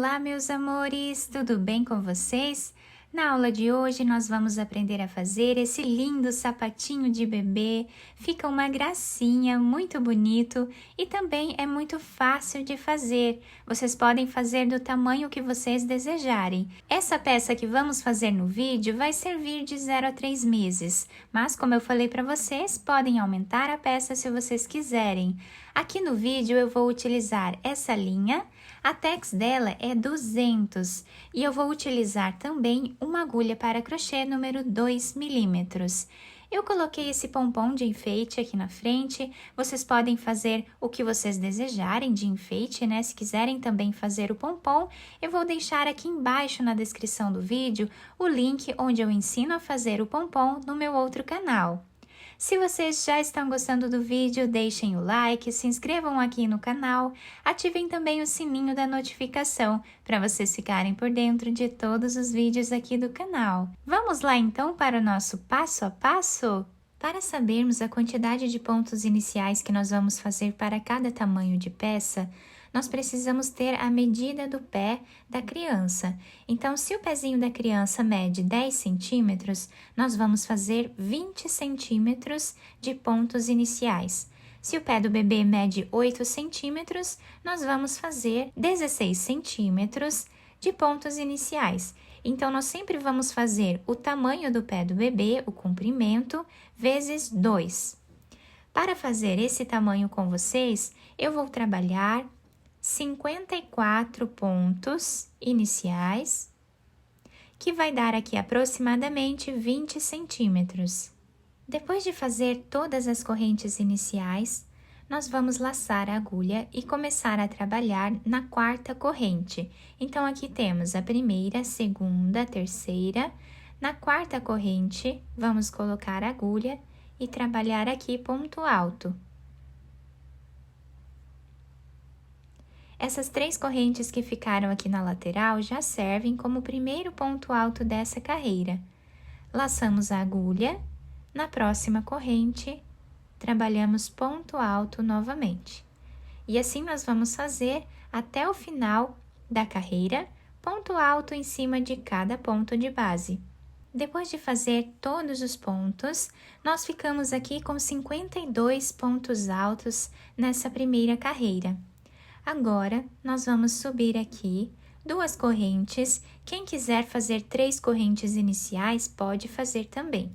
Olá, meus amores, tudo bem com vocês? Na aula de hoje nós vamos aprender a fazer esse lindo sapatinho de bebê. Fica uma gracinha, muito bonito e também é muito fácil de fazer. Vocês podem fazer do tamanho que vocês desejarem. Essa peça que vamos fazer no vídeo vai servir de 0 a 3 meses, mas como eu falei para vocês, podem aumentar a peça se vocês quiserem. Aqui no vídeo eu vou utilizar essa linha. A tex dela é 200 e eu vou utilizar também uma agulha para crochê número 2 milímetros. Eu coloquei esse pompom de enfeite aqui na frente, vocês podem fazer o que vocês desejarem de enfeite, né? Se quiserem também fazer o pompom, eu vou deixar aqui embaixo na descrição do vídeo o link onde eu ensino a fazer o pompom no meu outro canal. Se vocês já estão gostando do vídeo, deixem o like, se inscrevam aqui no canal, ativem também o sininho da notificação para vocês ficarem por dentro de todos os vídeos aqui do canal. Vamos lá então para o nosso passo a passo? Para sabermos a quantidade de pontos iniciais que nós vamos fazer para cada tamanho de peça, nós precisamos ter a medida do pé da criança. Então, se o pezinho da criança mede 10 centímetros, nós vamos fazer 20 centímetros de pontos iniciais. Se o pé do bebê mede 8 centímetros, nós vamos fazer 16 centímetros de pontos iniciais. Então, nós sempre vamos fazer o tamanho do pé do bebê, o comprimento, vezes 2. Para fazer esse tamanho com vocês, eu vou trabalhar 54 pontos iniciais, que vai dar aqui aproximadamente 20 centímetros. Depois de fazer todas as correntes iniciais, nós vamos laçar a agulha e começar a trabalhar na quarta corrente. Então, aqui temos a primeira, segunda, terceira. Na quarta corrente, vamos colocar a agulha e trabalhar aqui ponto alto. Essas 3 correntes que ficaram aqui na lateral já servem como primeiro ponto alto dessa carreira. Laçamos a agulha, na próxima corrente, trabalhamos ponto alto novamente. E assim nós vamos fazer até o final da carreira, ponto alto em cima de cada ponto de base. Depois de fazer todos os pontos, nós ficamos aqui com 52 pontos altos nessa primeira carreira. Agora, nós vamos subir aqui 2 correntes. Quem quiser fazer 3 correntes iniciais, pode fazer também.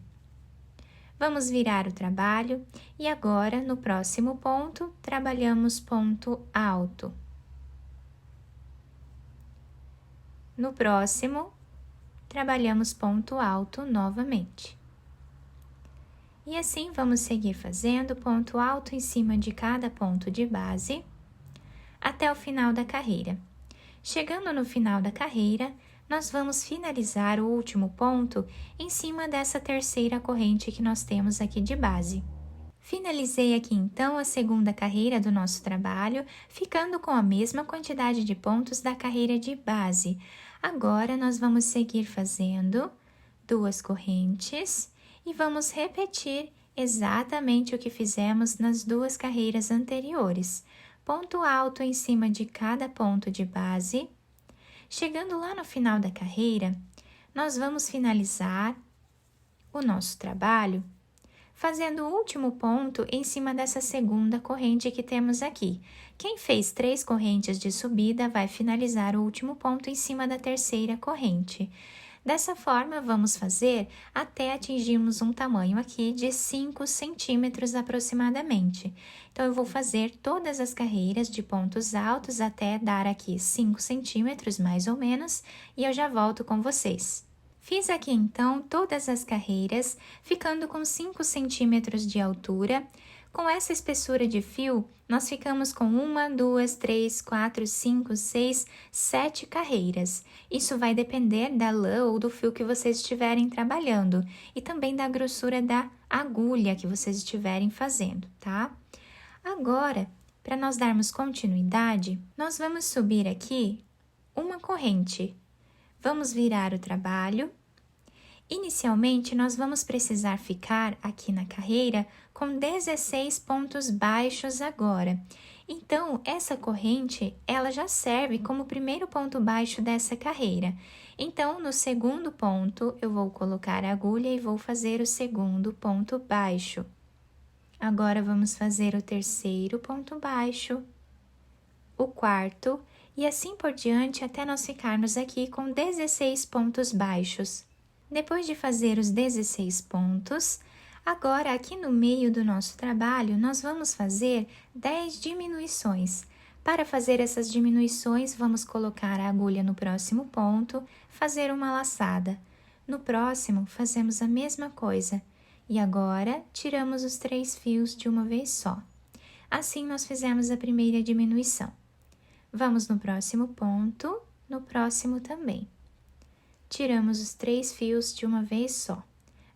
Vamos virar o trabalho e agora, no próximo ponto, trabalhamos ponto alto. No próximo, trabalhamos ponto alto novamente. E assim, vamos seguir fazendo ponto alto em cima de cada ponto de base, até o final da carreira. Chegando no final da carreira, nós vamos finalizar o último ponto em cima dessa terceira corrente que nós temos aqui de base. Finalizei aqui então a segunda carreira do nosso trabalho, ficando com a mesma quantidade de pontos da carreira de base. Agora, nós vamos seguir fazendo 2 correntes e vamos repetir exatamente o que fizemos nas 2 carreiras anteriores. Ponto alto em cima de cada ponto de base. Chegando lá no final da carreira, nós vamos finalizar o nosso trabalho fazendo o último ponto em cima dessa segunda corrente que temos aqui. Quem fez 3 correntes de subida vai finalizar o último ponto em cima da terceira corrente. Dessa forma, vamos fazer até atingirmos um tamanho aqui de 5 centímetros aproximadamente. Então, eu vou fazer todas as carreiras de pontos altos até dar aqui 5 centímetros, mais ou menos, e eu já volto com vocês. Fiz aqui, então, todas as carreiras, ficando com 5 centímetros de altura. Com essa espessura de fio, nós ficamos com 1, 2, 3, 4, 5, 6, 7 carreiras. Isso vai depender da lã ou do fio que vocês estiverem trabalhando e também da grossura da agulha que vocês estiverem fazendo, tá? Agora, para nós darmos continuidade, nós vamos subir aqui uma corrente. Vamos virar o trabalho. Inicialmente, nós vamos precisar ficar aqui na carreira com 16 pontos baixos agora. Então, essa corrente, ela já serve como primeiro ponto baixo dessa carreira. Então, no segundo ponto, eu vou colocar a agulha e vou fazer o segundo ponto baixo. Agora, vamos fazer o terceiro ponto baixo, o quarto, e assim por diante até nós ficarmos aqui com 16 pontos baixos. Depois de fazer os 16 pontos, agora aqui no meio do nosso trabalho, nós vamos fazer 10 diminuições. Para fazer essas diminuições, vamos colocar a agulha no próximo ponto, fazer uma laçada. No próximo, fazemos a mesma coisa. E agora, tiramos os 3 fios de uma vez só. Assim, nós fizemos a primeira diminuição. Vamos no próximo ponto, no próximo também. Tiramos os 3 fios de uma vez só.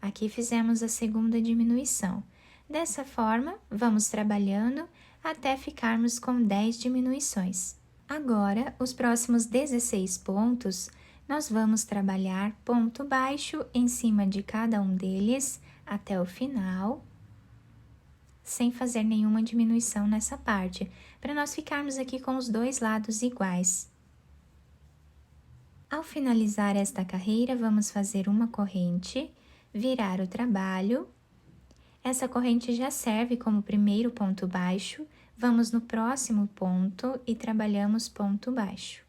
Aqui fizemos a segunda diminuição. Dessa forma, vamos trabalhando até ficarmos com 10 diminuições. Agora, os próximos 16 pontos, nós vamos trabalhar ponto baixo em cima de cada um deles até o final, sem fazer nenhuma diminuição nessa parte, para nós ficarmos aqui com os dois lados iguais. Ao finalizar esta carreira, vamos fazer uma corrente, virar o trabalho. Essa corrente já serve como primeiro ponto baixo, vamos no próximo ponto e trabalhamos ponto baixo.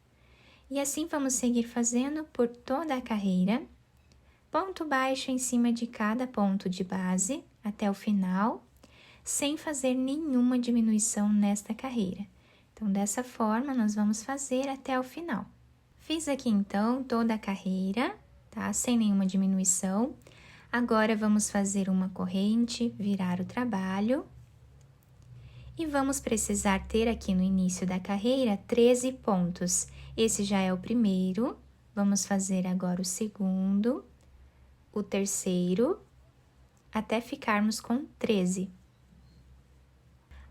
E assim vamos seguir fazendo por toda a carreira, ponto baixo em cima de cada ponto de base até o final, sem fazer nenhuma diminuição nesta carreira. Então, dessa forma, nós vamos fazer até o final. Fiz aqui, então, toda a carreira, tá? Sem nenhuma diminuição. Agora, vamos fazer uma corrente, virar o trabalho. E vamos precisar ter aqui no início da carreira 13 pontos. Esse já é o primeiro. Vamos fazer agora o segundo, o terceiro, até ficarmos com 13.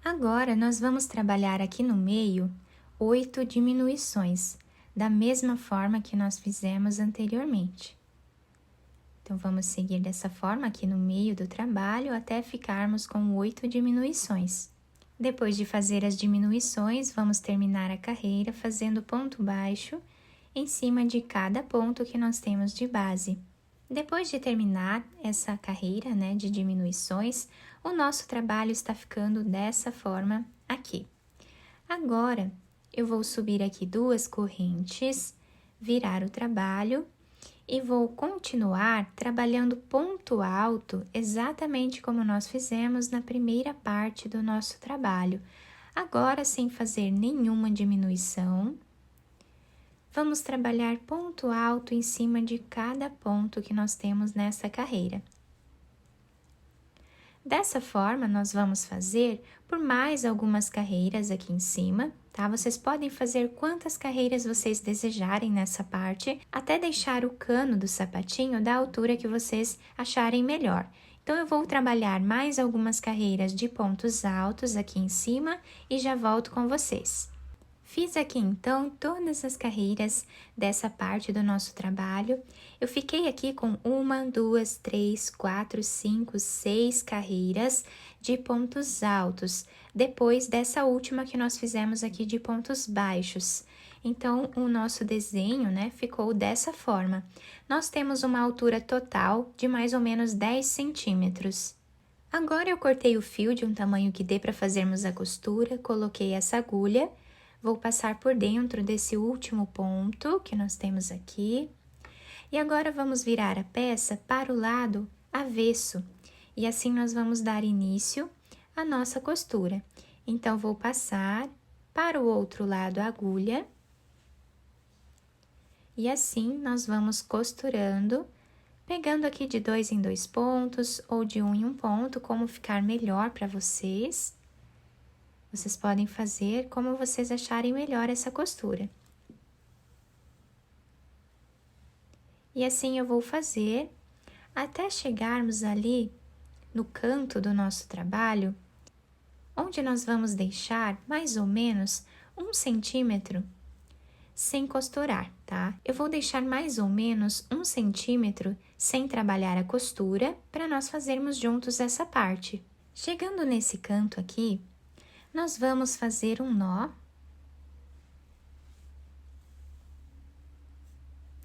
Agora, nós vamos trabalhar aqui no meio 8 diminuições, da mesma forma que nós fizemos anteriormente. Então, vamos seguir dessa forma aqui no meio do trabalho até ficarmos com 8 diminuições. Depois de fazer as diminuições, vamos terminar a carreira fazendo ponto baixo em cima de cada ponto que nós temos de base. Depois de terminar essa carreira, né, de diminuições, o nosso trabalho está ficando dessa forma aqui. Agora, eu vou subir aqui 2 correntes, virar o trabalho e vou continuar trabalhando ponto alto exatamente como nós fizemos na primeira parte do nosso trabalho. Agora, sem fazer nenhuma diminuição, vamos trabalhar ponto alto em cima de cada ponto que nós temos nessa carreira. Dessa forma, nós vamos fazer por mais algumas carreiras aqui em cima, tá? Vocês podem fazer quantas carreiras vocês desejarem nessa parte, até deixar o cano do sapatinho da altura que vocês acharem melhor. Então, eu vou trabalhar mais algumas carreiras de pontos altos aqui em cima e já volto com vocês. Fiz aqui, então, todas as carreiras dessa parte do nosso trabalho. Eu fiquei aqui com 1, 2, 3, 4, 5, 6 carreiras de pontos altos, depois dessa última que nós fizemos aqui de pontos baixos. Então, o nosso desenho, né, ficou dessa forma. Nós temos uma altura total de mais ou menos 10 centímetros. Agora, eu cortei o fio de um tamanho que dê para fazermos a costura, coloquei essa agulha. Vou passar por dentro desse último ponto que nós temos aqui. E agora, vamos virar a peça para o lado avesso. E assim, nós vamos dar início à nossa costura. Então, vou passar para o outro lado a agulha. E assim, nós vamos costurando, pegando aqui de 2 em 2 pontos ou de 1 em 1 ponto, como ficar melhor para vocês. Vocês podem fazer como vocês acharem melhor essa costura. E assim eu vou fazer até chegarmos ali no canto do nosso trabalho, onde nós vamos deixar mais ou menos 1 centímetro sem costurar, tá? Eu vou deixar mais ou menos 1 centímetro sem trabalhar a costura para nós fazermos juntos essa parte. Chegando nesse canto aqui, nós vamos fazer um nó.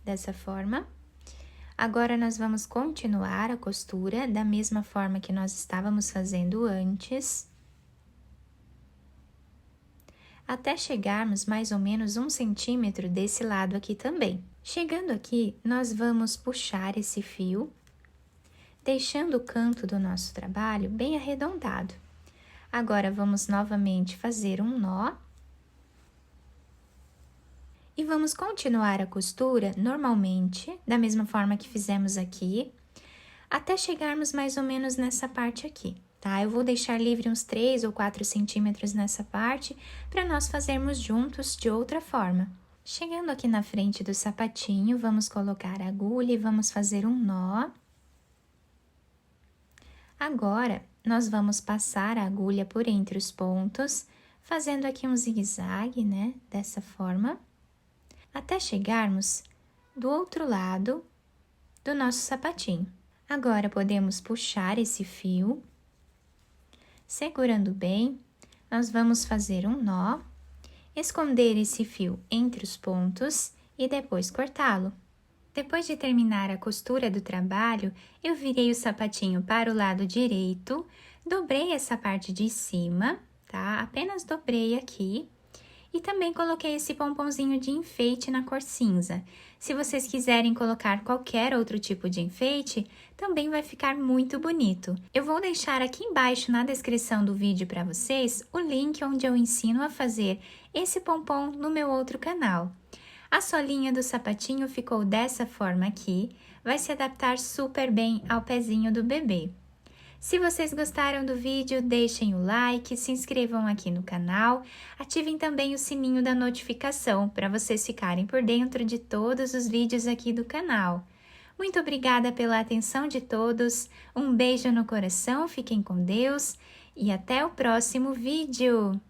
Dessa forma. Agora, nós vamos continuar a costura da mesma forma que nós estávamos fazendo antes. Até chegarmos mais ou menos 1 centímetro desse lado aqui também. Chegando aqui, nós vamos puxar esse fio, deixando o canto do nosso trabalho bem arredondado. Agora, vamos novamente fazer um nó. E vamos continuar a costura normalmente, da mesma forma que fizemos aqui, até chegarmos mais ou menos nessa parte aqui, tá? Eu vou deixar livre uns 3 ou 4 centímetros nessa parte, para nós fazermos juntos de outra forma. Chegando aqui na frente do sapatinho, vamos colocar a agulha e vamos fazer um nó. Agora, nós vamos passar a agulha por entre os pontos, fazendo aqui um zigue-zague, né? Dessa forma. Até chegarmos do outro lado do nosso sapatinho. Agora, podemos puxar esse fio, segurando bem, nós vamos fazer um nó, esconder esse fio entre os pontos e depois cortá-lo. Depois de terminar a costura do trabalho, eu virei o sapatinho para o lado direito, dobrei essa parte de cima, tá? Apenas dobrei aqui. E também coloquei esse pomponzinho de enfeite na cor cinza. Se vocês quiserem colocar qualquer outro tipo de enfeite, também vai ficar muito bonito. Eu vou deixar aqui embaixo na descrição do vídeo para vocês o link onde eu ensino a fazer esse pompom no meu outro canal. A solinha do sapatinho ficou dessa forma aqui, vai se adaptar super bem ao pezinho do bebê. Se vocês gostaram do vídeo, deixem o like, se inscrevam aqui no canal, ativem também o sininho da notificação para vocês ficarem por dentro de todos os vídeos aqui do canal. Muito obrigada pela atenção de todos, um beijo no coração, fiquem com Deus e até o próximo vídeo!